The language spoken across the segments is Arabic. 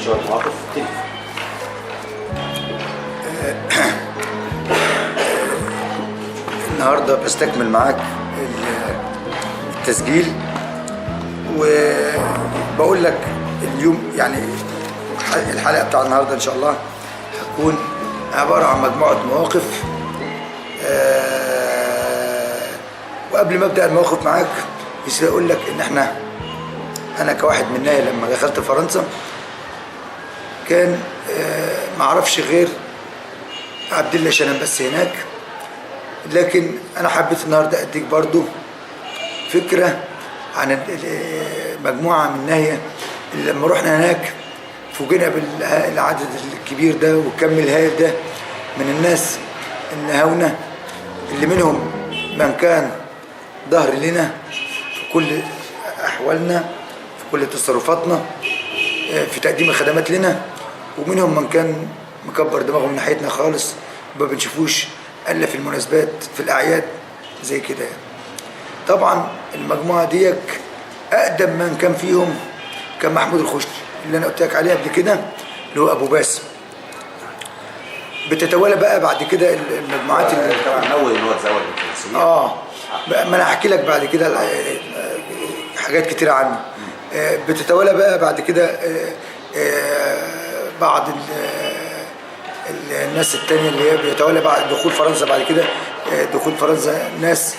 شويه مواقف تلف. النهارده بستكمل معاك التسجيل، وبقول لك اليوم يعني الحلقه بتاع النهارده ان شاء الله هتكون عباره عن مجموعه مواقف. وقبل ما ابدا المواقف معاك بس اقول لك ان انا كواحد مننا لما دخلت فرنسا كان ما اعرفش غير عبد الله شنن بس هناك، لكن انا حبيت النهارده اديك برضو فكره عن مجموعه من ناهيه اللي لما رحنا هناك فوجئنا بالعدد الكبير ده والكم الهائل ده من الناس النهاونه، اللي منهم من كان ظهر لنا في كل احوالنا، في كل تصرفاتنا، في تقديم الخدمات لنا، ومنهم من كان مكبر دماغه من ناحيتنا خالص ما بنشوفوش الا في المناسبات في الاعياد زي كده. طبعا المجموعه ديك اقدم من كان فيهم كان محمود الخشني اللي انا قلت لك عليه قبل كده، اللي هو ابو باسم. بتتوالى بقى بعد كده المجموعات اللي طبعا نوه ان هو اتزوج بالفرنسيه. ما انا هحكي لك بعد كده حاجات كتيره عنه. بتتوالى بقى بعد كده بعض الناس التانية اللي هي بيتولى بعد دخول فرنسا، بعد كده دخول فرنسا ناس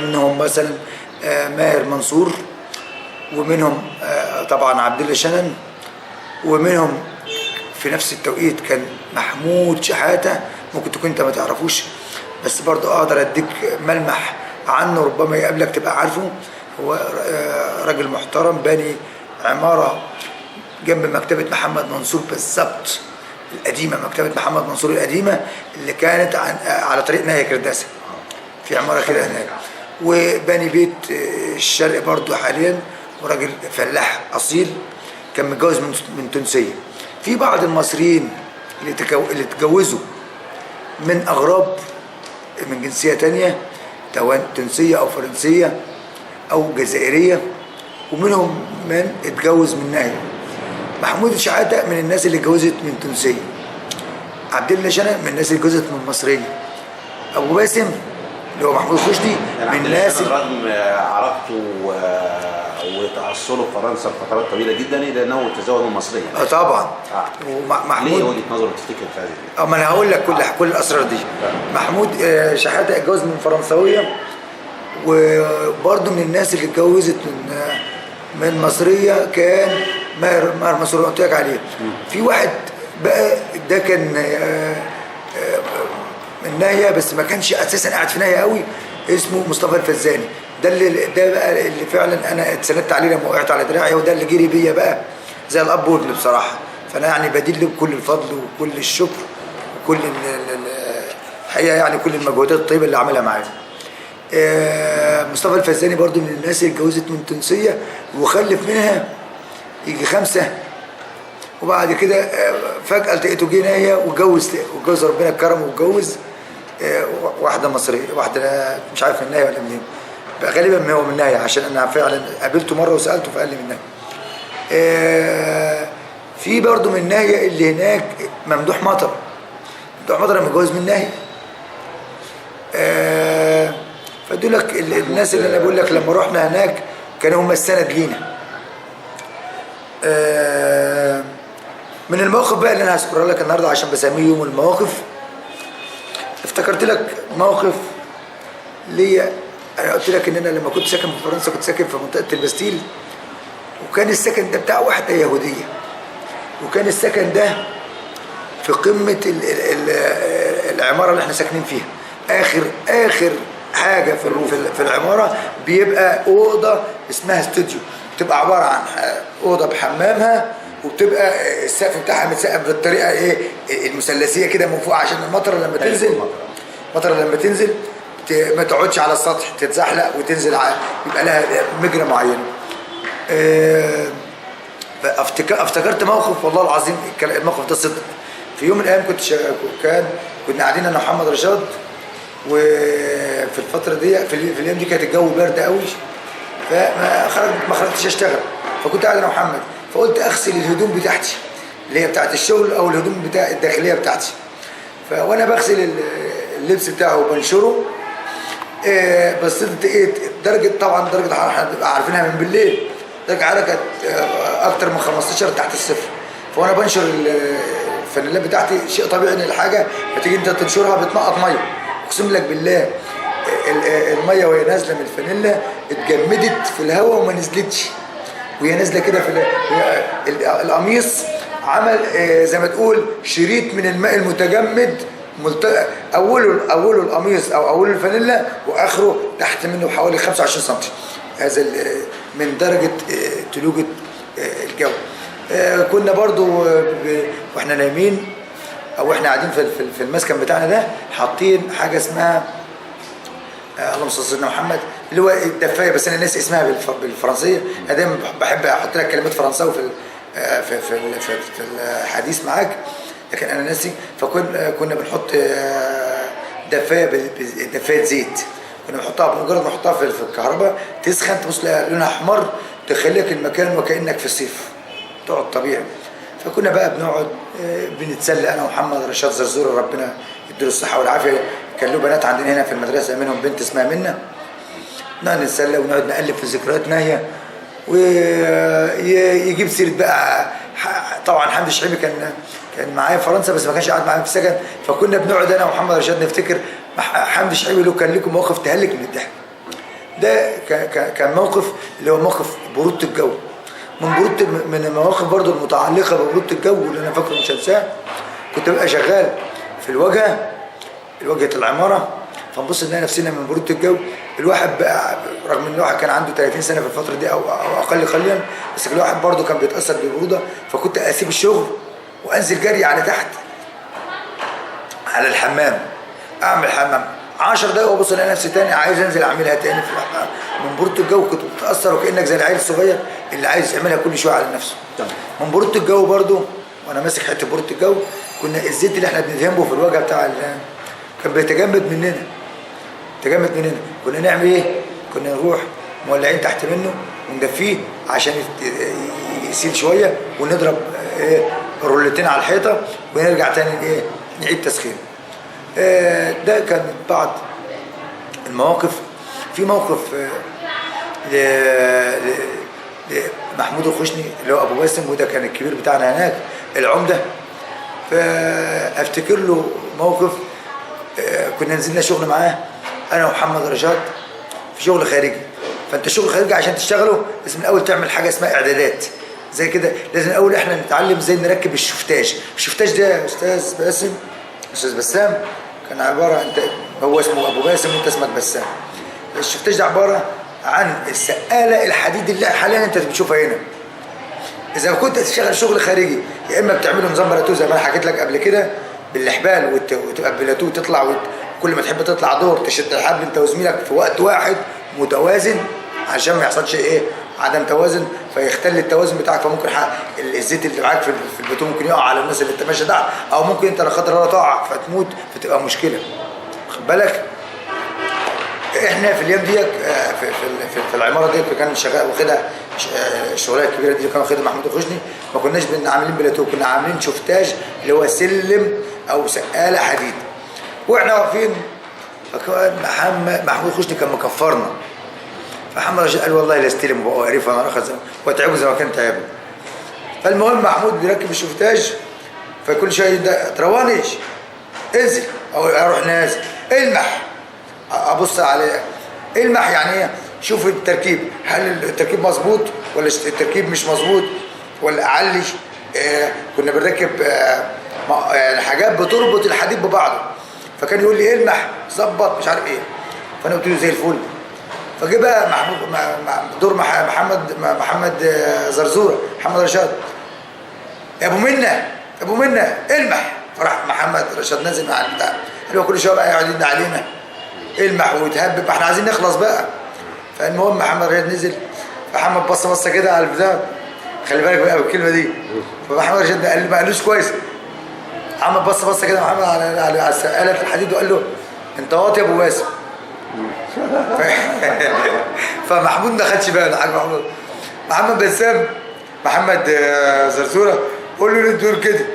منهم مثلا ماهر منصور، ومنهم طبعا عبد الله شنن، ومنهم في نفس التوقيت كان محمود شحاتة. ممكن تكون انت ما تعرفوش بس برضه اقدر اديك ملمح عنه ربما يقابلك تبقى عارفه. هو راجل محترم باني عمارة جنب مكتبة محمد منصور بالظبط القديمة، مكتبة محمد منصور القديمة اللي كانت على طريق ناهية كرداسة، في عمارة كده هناك. وباني بيت الشرق برضو حاليا، وراجل فلاح أصيل كان متجوز من تونسية. في بعض المصريين اللي اتجوزوا من أغراب من جنسية تانية، تونسية أو فرنسية أو جزائرية، ومنهم من اتجوز من ناهية. محمود شحاتة من الناس اللي اتجوزت من تونسية، عبد الله شنن من الناس اللي اتجوزت من مصرية، ابو باسم اللي هو محمود الخشني من الناس رغم عرقته وتعصله في فرنسا لفترات طويله جدا الا انه تزوج من مصريه. طبعا. ومحمود ليه وجهه نظره تفتكر في هذه؟ ما انا هقول لك كل الاسرار دي. محمود شحاتة اتجوز من فرنسويه، وبرضه من الناس اللي اتجوزت من مصريه كان ماهر منصور قلت لك عليه. في واحد بقى ده كان من ناهيه بس ما كانش اساسا قاعد في ناهيه قوي، اسمه مصطفى الفزاني. ده بقى اللي فعلا انا اتسندت عليه لما وقعت على دراعي، وده اللي جري بيا بقى زي الاب وابن بصراحه. فانا يعني بديل له بكل الفضل وكل الشكر وكل الحقيقه يعني كل المجهودات الطيبه اللي عملها معايا. مصطفى الفزاني برضو من الناس اللي اتجوزت من تونسيه وخلف منها يجي 5، وبعد كده فجأة لقيته جه ناهية واتجوز ربنا كرمه واتجوز واحدة مصرية، واحدة مش عارف من ناهية ولا منين، غالبا هو من ناهية عشان أنا فعلا قابلته مرة وسألته فقال لي من ناهية. في برضه من ناهية اللي هناك ممدوح مطر لما اتجوز من ناهية. فدولك الناس اللي أنا بقول لك لما رحنا هناك كانوا هم السند لينا. من المواقف بقى اللي انا هذكرها لك النهارده عشان بسميه يوم المواقف، افتكرت لك موقف ليا. انا قلت لك ان انا لما كنت ساكن في فرنسا كنت ساكن في منطقه الباستيل، وكان السكن ده بتاع واحده يهوديه، وكان السكن ده في قمه العماره اللي احنا ساكنين فيها. اخر حاجه في العماره بيبقى اوضه اسمها استوديو، بتبقى عباره عن اوضه بحمامها، وبتبقى السقف بتاعها متسقف بالطريقه المثلثيه كده من فوق عشان المطره لما تنزل ما تقعدش على السطح، تتزحلق وتنزل يبقى لها مجرى معينه. افتكرت موقف والله العظيم الموقف ده صدق. في يوم من الايام كنا قاعدين انا ومحمد رشاد، وفي الفتره دي في الايام دي كانت الجو برد قوي، فما خرجتش اشتغل، فكنت قاعد انا ومحمد، فقلت اغسل الهدوم بتاعتي اللي هي بتاعت الشغل او الهدوم بتاع الداخليه بتاعتي. وانا بغسل اللبس بتاعه وبنشره، بصيت ايه درجه، طبعا درجه الحراره احنا بنبقى عارفينها من بالليل، درجه الحراره كانت اكتر من 15 تحت الصفر. فانا بنشر الفانيلات بتاعتي، شيء طبيعي ان الحاجه بتيجي انت تنشرها بتنقط ميه. اقسم لك بالله الميه وهي نازله من الفانيلا اتجمدت في الهواء وما نزلتش، وهي نازله كده في القميص عمل زي ما تقول شريط من الماء المتجمد، اوله القميص او اوله الفانيلا واخره تحت منه بحوالي 25 سم. هذا من درجه تلوجه الجو. كنا برضو واحنا نايمين او احنا قاعدين في المسكن بتاعنا ده حاطين حاجه اسمها اللهم صل على سيدنا محمد، اللي هو الدفايه، بس انا ناسي اسمها بالفرنسيه. انا دايما بحب احط لك كلمات فرنساوي في الحديث معاك، لكن انا ناسي. فكنا بنحط دفايه زيت، كنا بنحطها بمجرد ما نحطها في الكهرباء تسخن تبص لونها احمر، تخليك المكان وكانك في الصيف، تقعد طبيعي. فكنا بقى بنقعد بنتسلى انا ومحمد رشاد زرزوره ربنا يديله الصحه والعافيه، كان له بنات عندنا هنا في المدرسه، منهم بنت اسمها منى. نقعد نتسلى ونقعد نقلب في ذكريات ناهيه، ويجيب سيره بقى. طبعا حمدي شعيبي كان معايا في فرنسا بس ما كانش قاعد معايا في السكن، فكنا بنقعد انا ومحمد رشاد نفتكر حمدي شعيبي له كان لكم مواقف تهلك من الضحك. ده كان موقف اللي هو موقف بروده الجو، من المواقف برضو المتعلقه ببروده الجو اللي انا فاكره مش هنساه. كنت ببقى شغال في الواجهه العماره، فنبص نلاقي نفسنا من بروده الجو. الواحد بقى رغم ان الواحد كان عنده 30 سنه في الفتره دي او اقل قليلا، بس الواحد برضو كان بيتاثر بالبروده. فكنت اسيب الشغل وانزل جري على تحت على الحمام، اعمل حمام 10 دقايق وابص الاقي نفسي تاني عايز انزل اعملها تاني في الحمام من بروده الجو. كنت بتاثر وكانك زي العيل الصغير اللي عايز يعملها كل شويه على نفسه. من بروده الجو برضو وانا ماسك حته بروده الجو، كنا الزيت اللي احنا بندهنه في الواجهه بتاع كان بيتجمد مننا. كنا نعمل ايه؟ كنا نروح مولعين تحت منه وندفيه عشان يسيل شويه، ونضرب رولتين على الحيطه ونرجع تاني نعيد تسخين. ده كان بعض المواقف. في موقف محمود الخشني اللي هو ابو باسم، وده كان الكبير بتاعنا هناك العمده. فافتكر له موقف، كنا نزلنا شغل معاه انا ومحمد رشاد في شغل خارجي. فانت الشغل الخارجي عشان تشتغله لازم الاول تعمل حاجه اسمها اعدادات زي كده. لازم الاول احنا نتعلم ازاي نركب الشفتاج. الشفتاج ده يا استاذ بسام كان عباره هو اسمه ابو باسم وانت اسمك بسام. الشفتاج ده عباره عن السقاله الحديد اللي حاليا انت بتشوفها هنا. اذا كنت تشتغل شغل خارجي يا اما بتعمله نظام بلاتو زي ما انا حكيت لك قبل كده بالاحبال، وتبقى بلاتو تطلع كل ما تحب تطلع دور تشد الحبل انت وزميلك في وقت واحد متوازن عشان ما يحصلش عدم توازن فيختل التوازن بتاعك. فممكن الزيت اللي معاك في البتون ممكن يقع على الناس اللي انت ماشي تحت، او ممكن انت لا قدر الله تقع فتموت فتبقى مشكله. خد بالك احنا في الايام ديت في العماره ديت اللي كان شغال واخدها الشغلانه الكبيره دي اللي كان واخدها محمود الخشني، ما كناش عاملين بلاتو، كنا عاملين شفتاج اللي هو سلم او سقاله حديد. واحنا واقفين محمود الخشني كان مكفرنا، فمحمد رشاد قال والله لا استلم وبقى قريف انا اخذ واتعبه زي ما كان تعبه. فالمهم محمود بيركب الشفتاج، فكل شويه ده تروانيش انزل او اروح نازل المح، ابص عليه المح يعني ايه، شوف التركيب هل التركيب مظبوط ولا التركيب مش مظبوط ولا اعلي. كنا بنركب يعني حاجات بتربط الحديد ببعضه، فكان يقول لي المح ظبط مش عارف ايه، فانا قلت له زي الفل. فجه بقى دور محمد زرزوره محمد رشاد، يا ابو منى المح. فراح محمد رشاد نازل مع البتاع، قال له كل شويه بقى يقعد يدنا علينا المح ويتهبب، احنا عايزين نخلص بقى. فالمهم محمد رشاد نزل، فمحمد بصه كده على البتاع، خلي بالك بقى بالكلمه دي. فمحمد رشاد قال لي ما قالوش كويس، محمد بصه كده محمد على سقاله الحديد وقال له انت واطي يا ابو باسم. فمحمود ما خدش باله حاج محمد بسام محمد زرزوره قول له ليه تقول كده؟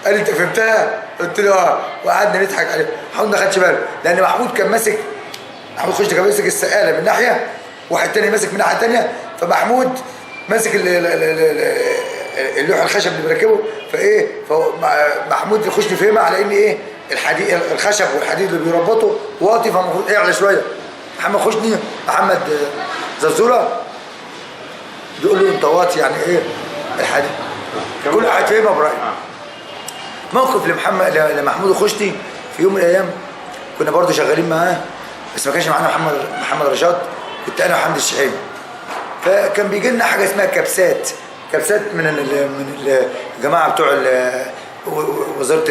قال لي انت فهمتها؟ قلت له اه، وقعدنا نضحك عليه. محمود ما خدش باله لان محمود كان ماسك، محمود خشني كان ماسك السقاله من ناحيه، واحد تاني ماسك من ناحيه تانيه، فمحمود ماسك اللوح الخشب اللي بيركبه، فايه محمود خشني فهمها على ان ايه الحديد الخشب والحديد اللي بيربطه واطي، فالمفروض يعلى شويه. محمد خشني محمد زرزوره بيقول له انت واطي يعني ايه الحديد، كل واحد فهمها برايه. موقف لمحمود الخشني في يوم من الايام كنا برضو شغالين معاه، بس ما كانش معانا محمد رشاد، كنت انا وحمد الشحيم. فكان بيجي لنا حاجه اسمها كبسات من الجماعه بتوع وزاره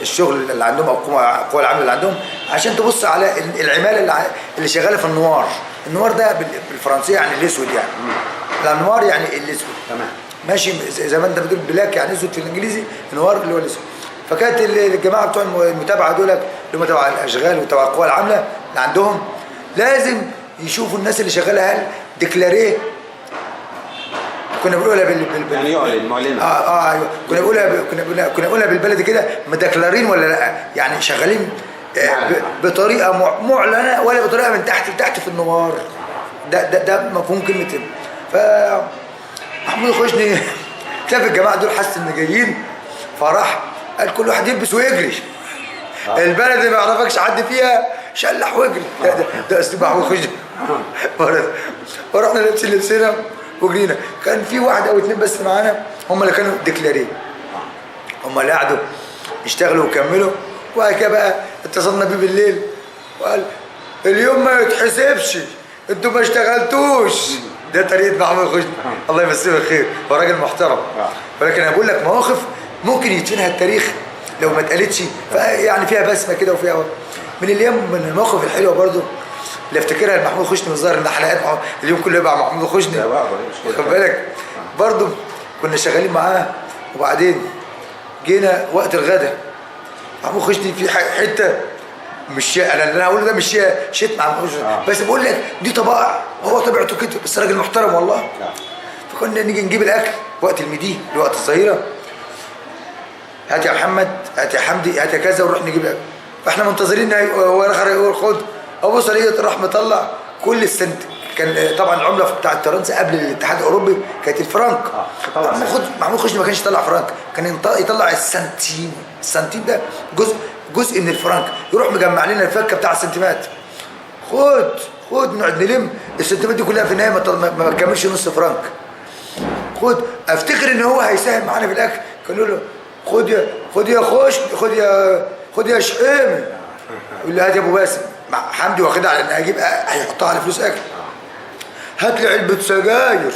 الشغل اللي عندهم او القوى العامله اللي عندهم، عشان تبص على العماله اللي شغاله في النوار. النوار ده بالفرنسيه يعني الاسود، يعني النوار يعني الاسود، تمام ماشي زي ما انت بتقول بلاك يعني اسود في الانجليزي، النوار اللي هو الاسود. فكانت الجماعه بتوع المتابعه دول اللي هم تبع الاشغال وتبع القوى العامله اللي عندهم لازم يشوفوا الناس اللي شغاله هل ديكلاريه، كنا بنقولها يعني يعلن معلنه. ايوه كنا بنقولها بالبلدي كده، مدكلارين ولا لا، يعني شغالين بطريقه معلنه ولا بطريقه من تحت لتحت في النوار. ده مفهوم كلمه. محمود الخشني شاف الجماعه دول، حس ان جايين، فراح قال كل واحد يلبس ويجري. البلد اللي ما يعرفكش حد فيها شلح واجري. ده اسلوب محمود الخشني. ورحنا لابسين لبسنا وجرينا. كان في واحد او اتنين بس معانا هم اللي كانوا ديكلارين، هم اللي قعدوا يشتغلوا وكملوا. وبعد كده بقى اتصلنا بيه بالليل وقال اليوم ما يتحسبش، انتوا ما اشتغلتوش. ده طريقه محمود الخشني، الله يمسيه بالخير، هو راجل محترم. ولكن انا بقول لك مواقف ممكن يدفنها التاريخ لو ما اتقالتش، يعني فيها بسمه كده وفيها من المواقف الحلوه برضو اللي افتكرها لمحمود الخشني. الظاهر ان حلقات اليوم كله يبقى محمود الخشني، خد بالك. برضو كنا شغالين معاه، وبعدين جينا وقت الغداء، محمود الخشني في حته مش انا هقول ده مش شيت مع محمود الخشني، بس بقول لك دي طبائع، هو طبيعته كده، بس راجل محترم والله. فكنا نيجي نجيب الاكل وقت المديه وقت الظهيره، هات يا محمد، هات يا حمدي، هات يا كذا، ونروح نجيب الاكل. فاحنا منتظرين هو الاخر يقول خد، ابص الاقيه راح مطلع كل السنت. كان طبعا العمله بتاعت فرنسا قبل الاتحاد الاوروبي كانت الفرنك. محمود الخشني ما كانش يطلع فرنك، كان يطلع السنتيم. السنتيم ده جزء من الفرنك، يروح مجمع لنا الفكه بتاع السنتيمات. خد نقعد نلم السنتيمات دي كلها، في النهايه ما تكملش نص فرنك. خد، افتكر ان هو هيساهم معانا في الاكل، كان يقول له خد يا شحيم، يقول له هات يا ابو باسم. حمدي واخدها على ان هجيب هيحطها على فلوس اكل. هات لي علبه سجاير.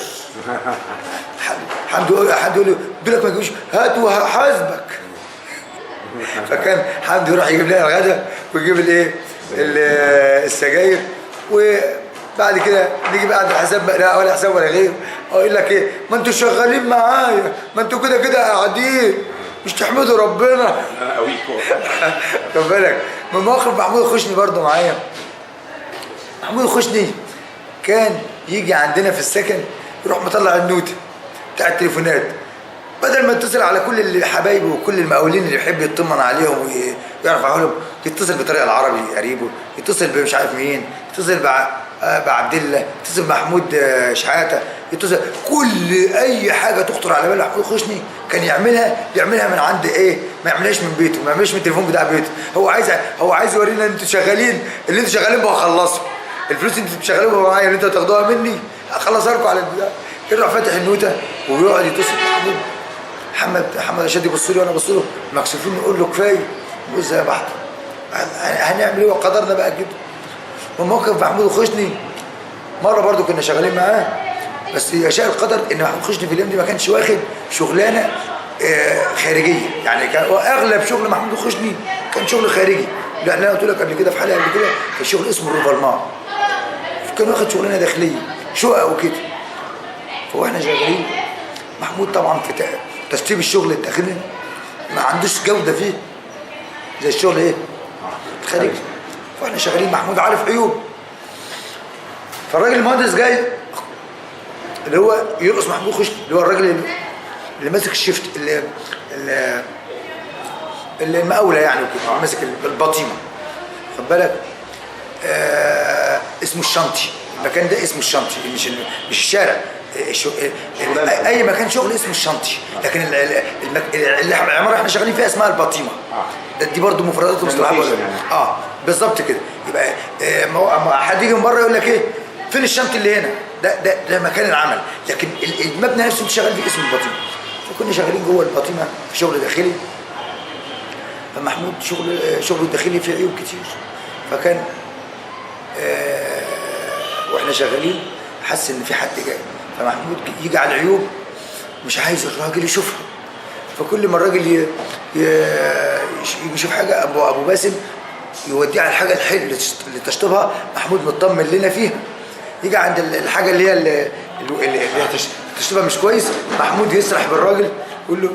حمدي يقول له دولك ما تجيبوش، هات وهحاسبك. فكان حمدي يروح يجيب لنا الغدا ويجيب الايه السجاير، وبعد كده نيجي بعد الحساب، لا ولا حساب ولا غيره، اقول لك ايه، ما انتوا شغالين معايا، ما انتوا كده قاعدين مش تحمدوا ربنا. انا قويكم. خد بالك من موقف محمود الخشني برضه معايا. محمود الخشني كان يجي عندنا في السكن، يروح مطلع النوتة بتاع التليفونات، بدل ما يتصل على كل اللي حبايبه وكل المقاولين اللي يحب يطمن عليهم ويعرف عنهم، يتصل بطريقه العربي قريبه، يتصل بمش عارف مين، يتصل بعبد الله، يتصل بمحمود شحاته، يتصل كل اي حاجه تخطر على بال محمود الخشني كان يعملها من عند ايه، ما يعملهاش من بيته، ما يعملهاش من التليفون بتاع بيته. هو عايز يورينا ان انتوا شغالين، اللي انتوا شغالين بخلصوا الفلوس اللي انتوا بتشغلوها معايا اللي انتوا هتاخدوها مني اخلصها لكم على البتاع. يروح فاتح النوته ويقعد يتصل محمد رشاد، يبص لي وانا ابص له مكسوفين، نقول له كفايه، بص يا بحت هنعمل ايه وقدرنا بقى كده. وموقف محمود الخشني مره برضو كنا شغالين معاه، بس يشاء القدر ان محمود الخشني في اليوم دي ما كانش واخد شغلانه خارجيه، يعني كان اغلب شغل محمود الخشني كان شغل خارجي. لان انا قلت لك قبل كده في حلقه قبل كده كان شغل اسمه الروفرمان، كان واخد شغلانه داخليه شقق وكده. فاحنا شغالين، محمود طبعا في ترتيب الشغل الداخلي ما عندوش جوده فيه زي الشغل ايه الخارجي. فاحنا شغالين، محمود عارف عيوب. فالراجل المهندس جاي اللي هو يرقص محمود خشني، اللي هو الراجل اللي ماسك الشفت اللي المقاوله يعني وكده، ماسك البطيمه، خد بالك. اسمه الشنطي، المكان ده اسمه الشنطي، مش الشارع، اي مكان شغل اسمه الشنطي. لكن العماره احنا شغالين فيها اسمها البطيمه. دي برضو مفردات ومصطلحات يعني. بالظبط كده. يبقى حد يجي من بره يقول لك ايه فين الشنطي اللي هنا، ده مكان العمل، لكن المبنى نفسه اللي شغال فيه اسمه البطيمه. فكنا شغالين جوه البطيمه في شغل داخلي. فمحمود شغله الداخلي فيه عيوب كتير، فكان واحنا شغالين حس ان في حد جاي، فمحمود يجي على العيوب مش عايز الراجل يشوفها. فكل ما الراجل يشوف حاجه ابو باسم يوديه على الحاجه الحلوه اللي تشطبها، محمود مطمن لنا فيها. يجي عند الحاجه اللي هي تشطبها مش كويس، محمود يسرح بالراجل يقول له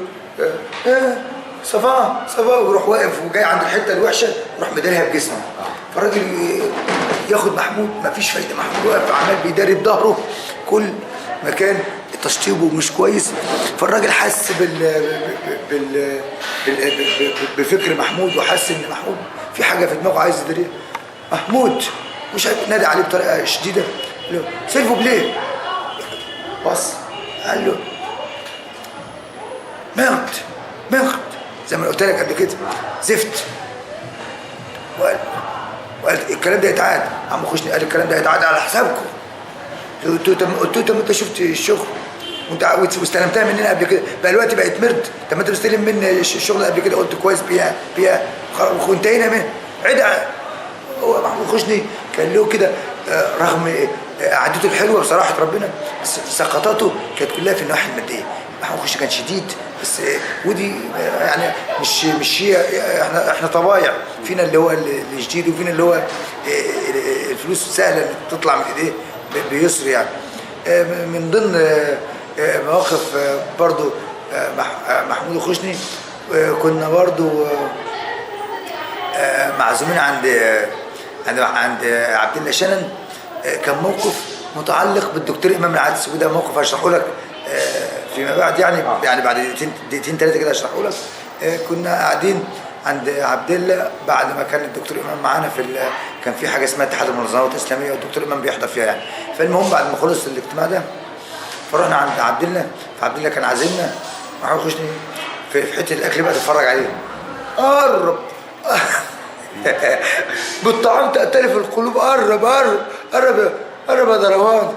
صفاء ويروح واقف وجاي عند الحته الوحشه يروح مداريها بجسمه. فالراجل ياخد محمود، مفيش فايده، محمود واقف عمال بيداري بظهره كل مكان تشطيبه مش كويس. فالراجل حس بفكر محمود، وحس ان محمود في حاجه في دماغه عايز يداريها. محمود مش نادي عليه بطريقه شديده، قال له سيلفو بليه، بص قال له مغد زي ما قلت لك قبل كده، زفت. وقال الكلام ده يتعاد. عم خشني قال الكلام ده يتعاد على حسابكم. قلت له انت شفت الشغل واستلمتها مننا قبل كده، بقى الوقت بقت مرد. طب ما انت مستلم مني الشغل قبل كده، قلت كويس بيها وانتهينا منه. عيد. هو محمود خشني كان له كده رغم قعدته الحلوه بصراحه ربنا، بس سقطاته كانت كلها في النواحي الماديه. محمود خشني كان شديد، بس ودي يعني مش هي، احنا طبايع، فينا اللي هو اللي شديد، وفينا اللي هو الفلوس سهله اللي تطلع من ايديه بيسر يعني. من ضمن مواقف برضو محمود الخشني، كنا برضو معزومين عند عبد الله شنن. كان موقف متعلق بالدكتور امام العدس، وده موقف هشرحه لك فيما بعد يعني بعد دقيقتين ثلاثه كده هشرحه لك. كنا قاعدين عند عبد الله بعد ما كان الدكتور امام معانا كان في حاجه اسمها اتحاد المنظمات الاسلاميه، والدكتور امام بيحضر فيها يعني. فالمهم بعد ما خلص الاجتماع ده فرحنا عند عبد الله، فعبد الله كان عازمنا محمود خشني في حته الاكل بقى تتفرج عليه. قرب بالطعام تأتلف القلوب، قرب يا دروان،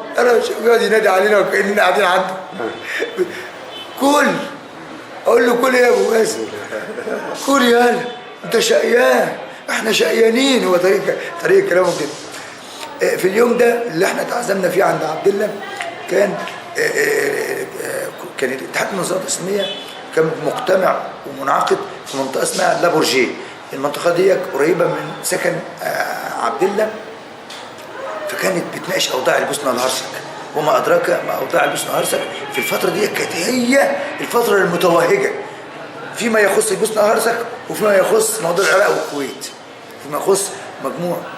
يقعد ينادي علينا وكأننا قاعدين عنده. كل اقول له كل يا ابو باسم، كل يالا انت شقيان، احنا شقيانين. هو طريقه كلامه كده. في اليوم ده اللي احنا اتعزمنا فيه عند عبد الله كان الاتحاد المنظمات الاسلاميه كان مجتمع ومنعقد في منطقه اسمها لابورجيه. المنطقه دي قريبه من سكن عبد الله، فكانت بتناقش اوضاع البوسنه والهرسك. وما ادراك ما اوضاع البوسنه والهرسك في الفتره دي كانت هي الفتره المتوهجه فيما يخص البوسنه والهرسك، وفيما يخص موضوع العراق والكويت، فيما يخص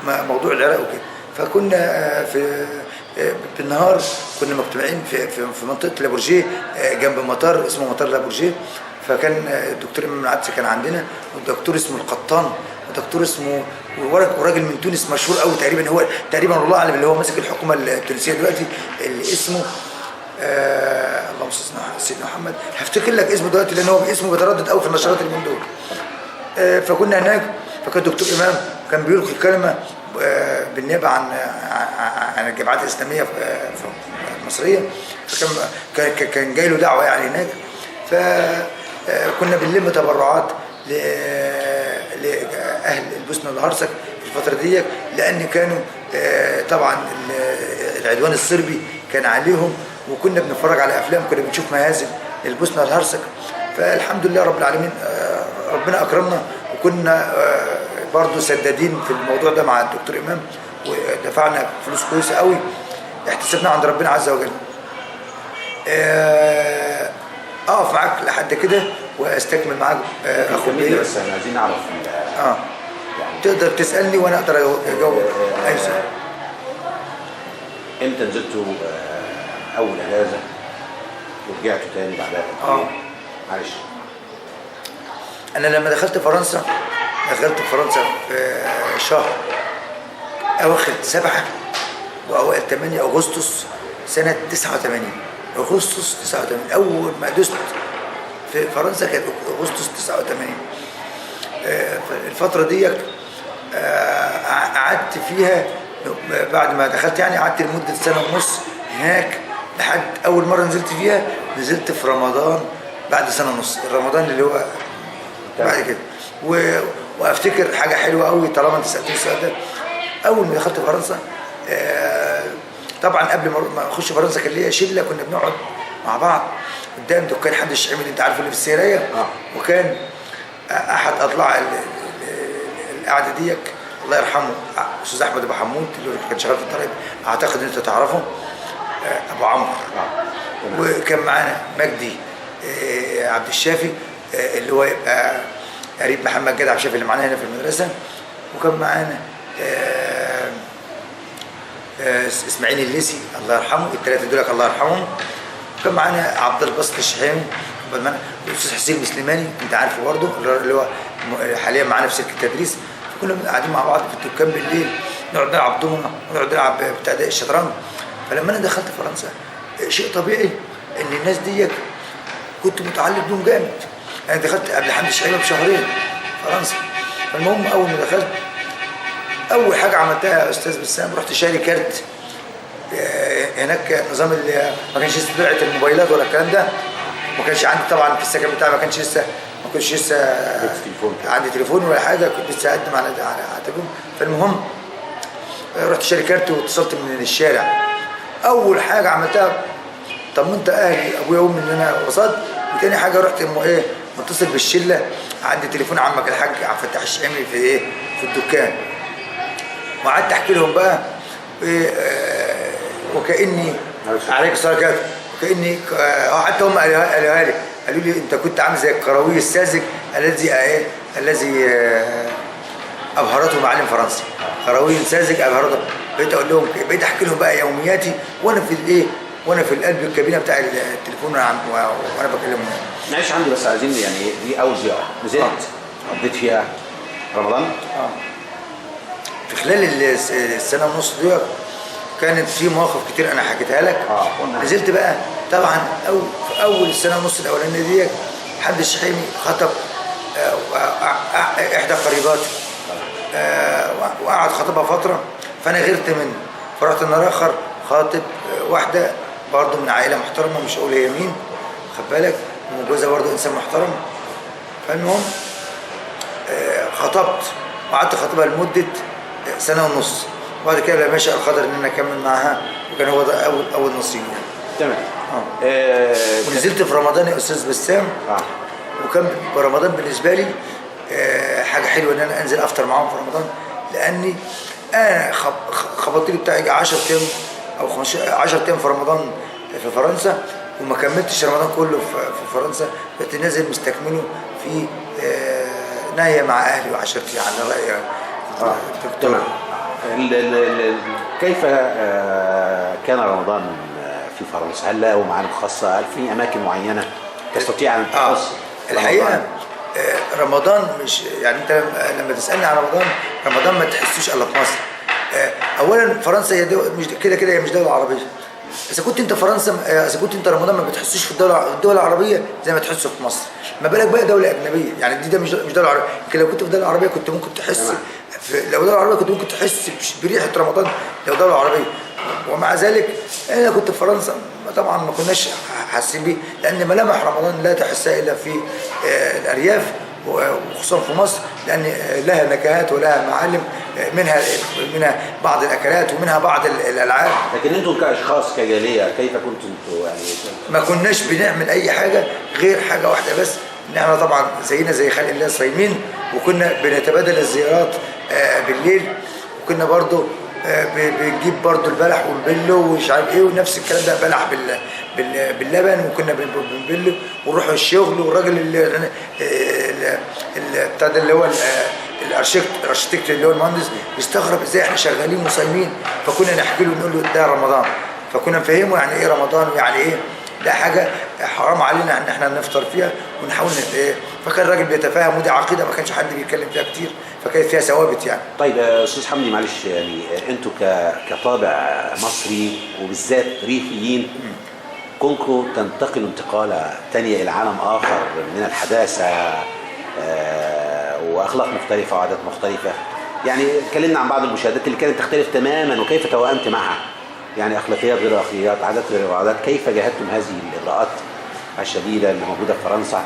موضوع العراق وكده. فكنا في النهار كنا مجتمعين في منطقه لابورجيه جنب مطار اسمه مطار لابورجيه. فكان الدكتور امام العدس كان عندنا، والدكتور اسمه القطان، ودكتور اسمه وراجل من تونس مشهور قوي تقريبا، هو تقريبا والله اعلم اللي هو ماسك الحكومه التونسيه دلوقتي، اللي اسمه اللهم صل على سيدنا محمد. هفتكر لك اسمه دلوقتي لان هو اسمه بيتردد قوي في النشرات اليومين دول. فكنا هناك، فكان الدكتور امام كان بيلقي كلمه بالنيابه عن الجماعات الاسلاميه في المصريه. فكان جاي له دعوه يعني هناك. فكنا بنلم تبرعات لاهل البوسنه والهرسك في الفتره دي، لان كانوا طبعا العدوان الصربي كان عليهم، وكنا بنتفرج على افلام، كنا بنشوف مهازل البوسنه والهرسك. فالحمد لله رب العالمين ربنا اكرمنا، وكنا برضو سدادين في الموضوع ده مع الدكتور امام، ودفعنا فلوس كويسه قوي احتسبنا عند ربنا عز وجل. اقف معاك لحد كده واستكمل معاك اخو بيه. بس احنا عايزين نعرف يعني تقدر تسالني وانا اقدر اجاوب اي سؤال. امتى نزلتوا اول اجازه ورجعتوا تاني بعدها؟ معلش. انا لما دخلت فرنسا في شهر اواخر 7 واوائل 8 اغسطس سنه 89. اغسطس 89 اول ما دست في فرنسا كانت اغسطس 89. الفتره دي قعدت فيها بعد ما دخلت، يعني قعدت لمده سنه ونص هناك، لحد اول مره نزلت فيها نزلت في رمضان بعد سنه ونص، رمضان اللي هو بعد كده. وافتكر حاجه حلوه قوي طالما انت سالتني السؤال ده. اول ما دخلت فرنسا طبعا قبل ما اخش فرنسا كان ليا شله كنا بنقعد مع بعض قدام دكان حد الشعيمي اللي انت عارفه اللي في السيريه. وكان احد اطلاع القعده ديك الله يرحمه استاذ احمد ابو حمود اللي كان شغال في الضرايب، اعتقد ان انت تعرفه، ابو عمرو. وكان معانا مجدي عبد الشافي اللي هو يبقى قريب محمد جاد عبد الشافي اللي معانا هنا في المدرسه. وكان معانا اسماعيل الليسي الله يرحمه، الثلاثه دول الله يرحمهم. وكان معانا عبد الباسط الشحيمي، والاستاذ حسين المسلماني انت عارفه برضه اللي هو حاليا معانا في شركه التدريس. فكنا قاعدين مع بعض في الدكان بالليل نقعد نلعب دومنه ونقعد نلعب بتاع الشطرنج. فلما انا دخلت فرنسا شيء طبيعي ان الناس دي كنت متعلق بيهم جامد. انا دخلت قبل حمد الشحيمي بشهرين فرنسا. فالمهم اول ما دخلت اول حاجه عملتها يا استاذ بسام رحت شاري كارت. هناك نظام اللي ما كانش لسه طلعت الموبايلات ولا الكلام ده، ما كانش عندي طبعا في السكن بتاعي ما كنتش لسه عندي تليفون ولا حاجه، كنت لسه اقدم على تليفون. فالمهم رحت شاري كارت واتصلت من الشارع. اول حاجه عملتها طمنت اهلي ابويا وامي ان انا وصلت. وتاني حاجه رحت متصل بالشله، عندي تليفون عمك الحاج عبد الفتاح الشحيمي في في الدكان. وقعدت احكي لهم بقى وكاني عليك الصلاه كده، وكاني حتى هم قالوا لي انت كنت عامل زي الكروي الساذج الذي ابهرته معالم فرنسا. كروي ساذج ابهرته. بقيت اقول لهم، بقيت احكي لهم بقى يومياتي وانا في وانا في القلب الكابينه بتاع التليفون وانا بكلمهم. معلش عندي بس عايزين يعني دي اول زياره نزلت قضيت فيها رمضان. في خلال السنه ونص دي كانت في مواقف كتير انا حكيتها لك. نزلت بقى طبعا في اول السنه ونص الاولانيه دي حمد الشحيمي خطب احدى قريباتي وقعد خطبها فتره، فانا غيرت منه فرحت النهار اخر خاطب واحده برضه من عائله محترمه مش هقول هي مين، خد بالك، وجوزها برضه انسان محترم. فالمهم خطبت وقعدت خطبها لمده سنه ونص، وبعد كده لما شاء القدر ان انا اكمل معاها، وكان هو ده اول نصيب يعني. تمام. ونزلت في رمضان يا استاذ بسام. وكان رمضان بالنسبه لي حاجه حلوه ان انا انزل افطر معاهم في رمضان، لاني انا خبطت لي بتاعي 10 ايام او 10 ايام في رمضان في فرنسا، وما كملتش رمضان كله في فرنسا، بقيت نازل مستكمله في نايه مع اهلي و10 ايام على راي الدكتور. كيف كان رمضان في فرنسا؟ هل له معالم خاصه؟ هل في اماكن معينه تستطيع ان تخص؟ الحقيقه رمضان مش يعني انت لما تسالني عن رمضان ما تحسوش الا في مصر. اولا فرنسا هي مش كده هي مش دوله عربيه. اذا كنت انت رمضان ما بتحسوش في الدول العربيه زي ما تحسه في مصر، ما بالك بقى دوله اجنبيه؟ يعني ده مش دوله عربيه. يمكن لو كنت في دوله عربيه كنت ممكن تحس لو دوله عربيه كنت ممكن تحس بريحه رمضان لو دوله عربيه. ومع ذلك انا كنت في فرنسا طبعا ما كناش حاسين بيه، لان ملامح رمضان لا تحسها الا في الارياف وخصوصا في مصر، لان لها نكهات ولها معالم، منها بعض الاكلات ومنها بعض الالعاب. لكن انتم كاشخاص كجاليه كيف كنتم يعني؟ ما كناش بنعمل اي حاجه غير حاجه واحده بس، ان احنا طبعا زينا زي خلق الله صايمين، وكنا بنتبادل الزيارات بالليل، وكنا برضو بنجيب برضو البلح والبلو ومش عارف ايه، ونفس الكلام ده بلح باللبن، وكنا بنبلو ونروح الشغل. والراجل بتاع ده اللي هو الارشيتكت اللي هو المهندس بيستغرب ازاي احنا شغالين وصايمين، فكنا نحكي له نقول له ده رمضان، فكنا نفهمه يعني ايه رمضان ويعني ايه ده حاجه حرام علينا ان احنا نفطر فيها ونحاول فكان الراجل بيتفاهم، ودي عقيده ما كانش حد بيتكلم فيها كتير، فكانت فيها ثوابت يعني. طيب استاذ حمدي معلش، يعني انتوا كطابع مصري وبالذات ريفيين، كونكم تنتقلوا انتقاله ثانيه الى عالم اخر من الحداثه واخلاق مختلفه وعادات مختلفه، يعني اتكلمنا عن بعض المشاهدات اللي كانت تختلف تماما وكيف توأمت معها، يعني اخلاقيات غير اخلاقيات، عادات غير عادات، كيف جاهدتم هذه الاغراءات الشديده اللي موجوده في فرنسا؟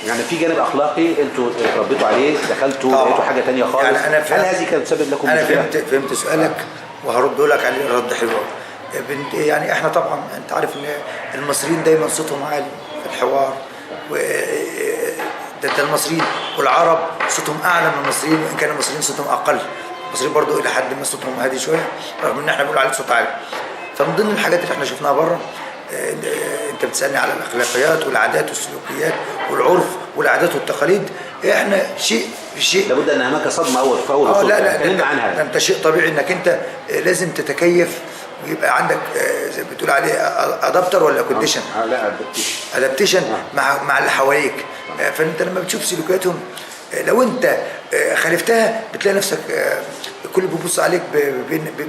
يعني في جانب اخلاقي انتوا اتربيتوا عليه، دخلتوا لقيتوا حاجه ثانيه خالص، يعني هل هذه كانت تسبب لكم مشكله؟ انا فهمت سؤالك وهرد لك عليه رد حلو. يعني احنا طبعا انت عارف ان المصريين دايما صوتهم عالي في الحوار، ده المصريين والعرب صوتهم اعلى من المصريين، وان كان المصريين صوتهم اقل. المصريين برضو الى حد ما صوتهم هادي شويه، رغم ان احنا بنقول عليه صوت عالي. فمن ضمن الحاجات اللي احنا شفناها بره، انت بتسالني على الاخلاقيات والعادات والسلوكيات والعرف والعادات والتقاليد، احنا شيء بشيء لابد ان هناك صدمه اول في اول لا اتكلمنا عنها. انت شيء طبيعي انك انت لازم تتكيف ويبقى عندك زي ما بتقول عليه ادابتر ولا كونديشن. لا ادابتيشن مع اللي حواليك. فانت لما بتشوف سلوكياتهم لو انت خالفتها بتلاقي نفسك الكل بيبص عليك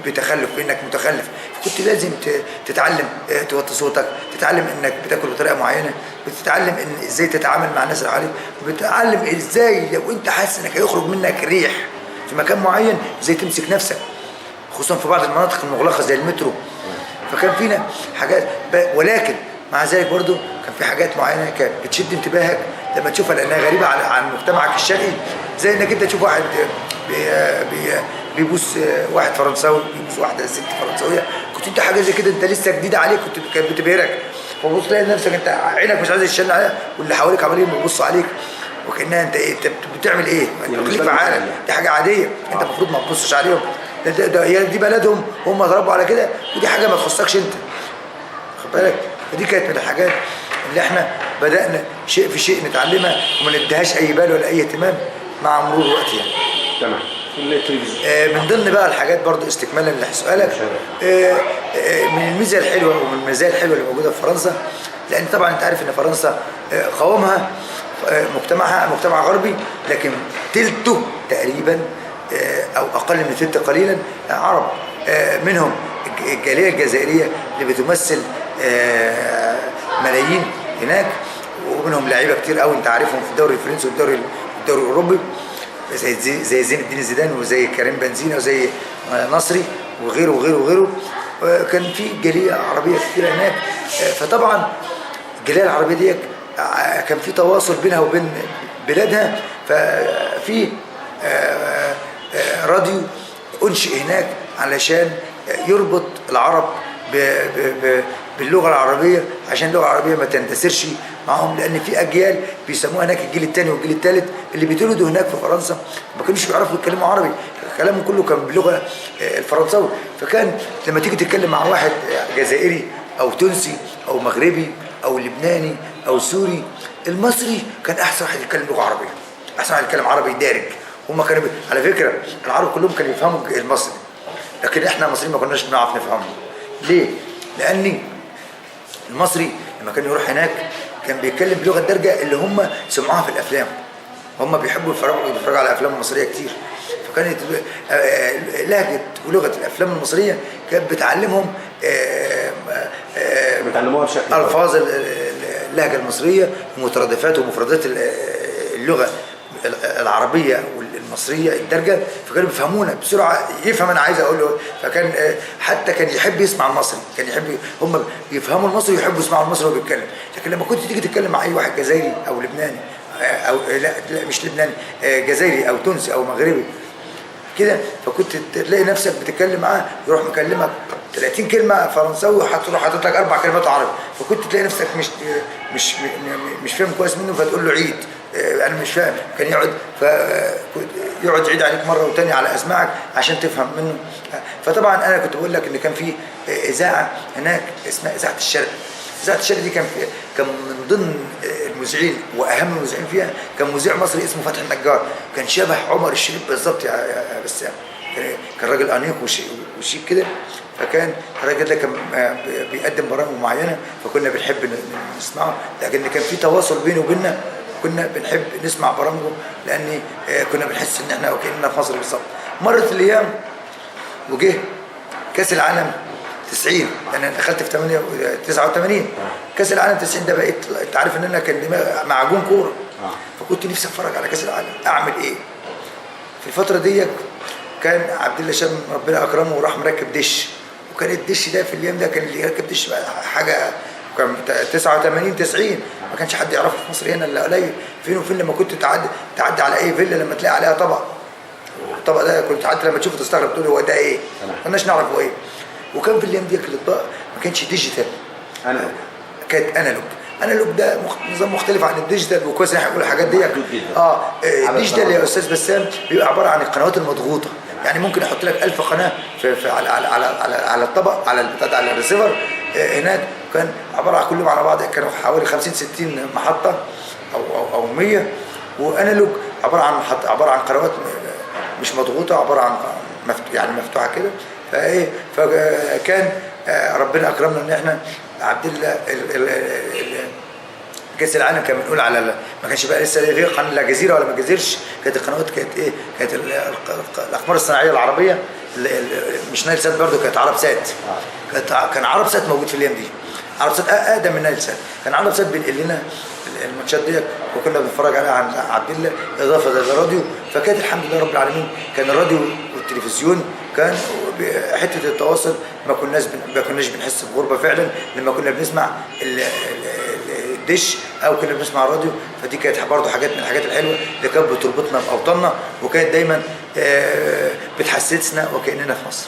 بتخلف، بانك متخلف. كنت لازم تتعلم توطي صوتك، تتعلم انك بتاكل بطريقه معينه، بتتعلم ان ازاي تتعامل مع الناس اللي حواليك، بتتعلم ازاي لو انت حاسس انك هيخرج منك ريح في مكان معين ازاي تمسك نفسك، خصوصا في بعض المناطق المغلقه زي المترو. فكان فينا حاجات، ولكن مع ذلك برضو كان في حاجات معينه كانت بتشد انتباهك لما تشوفها لانها غريبه عن مجتمعك الشرقي، زي انك انت تشوف واحد بيبوس واحد فرنساوي، بيبوس واحده ست فرنساويه، كنت انت حاجه زي كده انت لسه جديده عليك، كانت بتبهرك، فبص تلاقي نفسك انت عينك مش عايز تشن عليها، واللي حواليك عمالين بيبصوا عليك وكانها انت بتعمل ايه؟ انت في عالم، دي حاجه عاديه انت المفروض ما تبصش عليهم، هي دي بلدهم وهم اتربوا على كده، ودي حاجه ما تخصكش انت. خد بالك؟ فدي كانت من الحاجات اللي احنا بدانا شيء في شيء نتعلمها وما نديهاش اي بال ولا اي اهتمام مع مرور الوقت يعني. تمام. من ضمن بقى الحاجات برضو استكمالا لسؤالك، من الميزه الحلوه ومن المزايا الحلوه اللي موجوده في فرنسا، لان طبعا انت عارف ان فرنسا قوامها مجتمعها مجتمع غربي، لكن تلته تقريبا او اقل من تلته قليلا عرب، منهم الجاليه الجزائريه اللي بتمثل ملايين هناك، ومنهم لعيبه كتير قوي انت عارفهم في الدوري الفرنسي والدوري الاوروبي، زي زين الدين زيدان وزي كريم بنزيما وزي نصري وغيره وغيره وغيره. كان في جاليه عربيه كتير هناك، فطبعا الجاليه العربيه دي كان في تواصل بينها وبين بلادها، ففي راديو انشئ هناك علشان يربط العرب باللغه العربيه، عشان اللغه العربيه ما تندثرش معهم، لان في اجيال بيسموها هناك الجيل الثاني والجيل الثالث اللي بيتولدوا هناك في فرنسا ما كانوش بيعرفوا يتكلموا عربي، كلامهم كله كان باللغه الفرنساوي. فكان لما تيجي تتكلم مع واحد جزائري او تونسي او مغربي او لبناني او سوري، المصري كان احسن واحد يتكلم لغه عربيه، احسن واحد يتكلم عربي دارج. هم كانوا على فكره العرب كلهم كانوا يفهموا المصري، لكن احنا المصريين ما كناش بنعرف نفهمه. ليه؟ لان المصري لما كان يروح هناك كان بيتكلم بلغه الدارجه اللي هم سمعوها في الافلام، هم بيحبوا يتفرجوا على الافلام المصريه كتير، فكانت لهجه ولغه الافلام المصريه كانت بتعلمهم بتعلموها بشكل الفاظ اللهجه المصريه ومترادفات ومفردات اللغه العربيه والمصريه الدارجه، فكانوا بيفهمونا بسرعه، يفهم انا عايز اقول له، فكان حتى كان يحب يسمع المصري، كان يحب هم يفهموا المصري ويحبوا يسمعوا المصري وهو بيتكلم. لكن لما كنت تيجي تتكلم مع اي واحد جزائري او لبناني او لا مش لبناني، جزائري او تونسي او مغربي كده، فكنت تلاقي نفسك بتتكلم معاه يروح مكلمك 30 كلمه فرنساوي وهتروح حاطط لك 4 كلمات عربي، فكنت تلاقي نفسك مش فاهم كويس منه، فتقول له عيد انا مش فاهم، كان يقعد يعيد عليك مره وثانيه على اسماعك عشان تفهم منه. فطبعا انا كنت بقول لك ان كان في اذاعه هناك اسمها اذاعه الشرق. اذاعه الشرق دي كان من ضمن المذيعين واهم المذيعين فيها كان مذيع مصري اسمه فتحي النجار، كان شبه عمر الشريف بالظبط يا بسام، كان راجل انيق وشيك كده. فكان الراجل ده كان بيقدم برامج معينه فكنا بنحب نسمعه، لكن كان في تواصل بينه وبيننا، كنا بنحب نسمع برامجه لان كنا بنحس ان احنا وكاننا في مصر بالظبط. مرت الايام وجه كاس العالم 90، انا دخلت في 89. كاس العالم 90 ده بقيت انت عارف ان انا كان دماغي معجون كوره، فكنت نفسي اتفرج على كاس العالم. اعمل ايه في الفتره دي؟ كان عبد الله شام ربنا اكرمه وراح مركب دش، وكان الدش ده في اليوم ده كان اللي يركب دش بقى حاجه، كان 89 90 ما كانش حد يعرفه في مصر هنا الا قليل. فين وفين لما كنت تعدي على اي فيلا لما تلاقي عليها طبق، الطبق ده كنت حتى لما تشوفه تستغرب تقول هو ده ايه؟ ما كناش نعرف هو ايه. وكان في الايام دي الاطباق ما كانش ديجيتال، كانت انالوج ده نظام مختلف عن الديجيتال. وكويس ان احنا بنقول الحاجات دي. الديجيتال يا استاذ بسام بيبقى عباره عن القنوات المضغوطه، يعني ممكن احط لك 1000 قناه في على الطبق، على البتاع، على الريسيفر. هناك كان عباره عن كلهم على بعض كانوا حوالي 50 60 محطه او 100. وانالوج عباره عن قنوات مش مضغوطه، عباره عن يعني مفتوحه كده. فكان ربنا اكرمنا ان احنا عبد الله كاس العالم كان بنقول على ما كانش بقى لسه غير قناه لا جزيره ولا ما جزيرش. كانت القنوات كانت ايه؟ كانت الاقمار الصناعيه العربيه، مش نايل سات برضه، كانت عرب سات. كان عرب سات موجود في الايام دي. عرب سات اقدم من نايل سات. كان عرب سات بينقل لنا الماتشات دي وكنا بنتفرج عليها عن عبد الله، اضافه للراديو. فكانت الحمد لله رب العالمين كان الراديو والتلفزيون كان حته التواصل ما كناش بنحس بغربه فعلا لما كنا بنسمع الدش او كنا بنسمع الراديو. فدي كانت برضه حاجات من الحاجات الحلوه اللي كانت بتربطنا باوطاننا، وكانت دايما بتحسسنا وكاننا في مصر.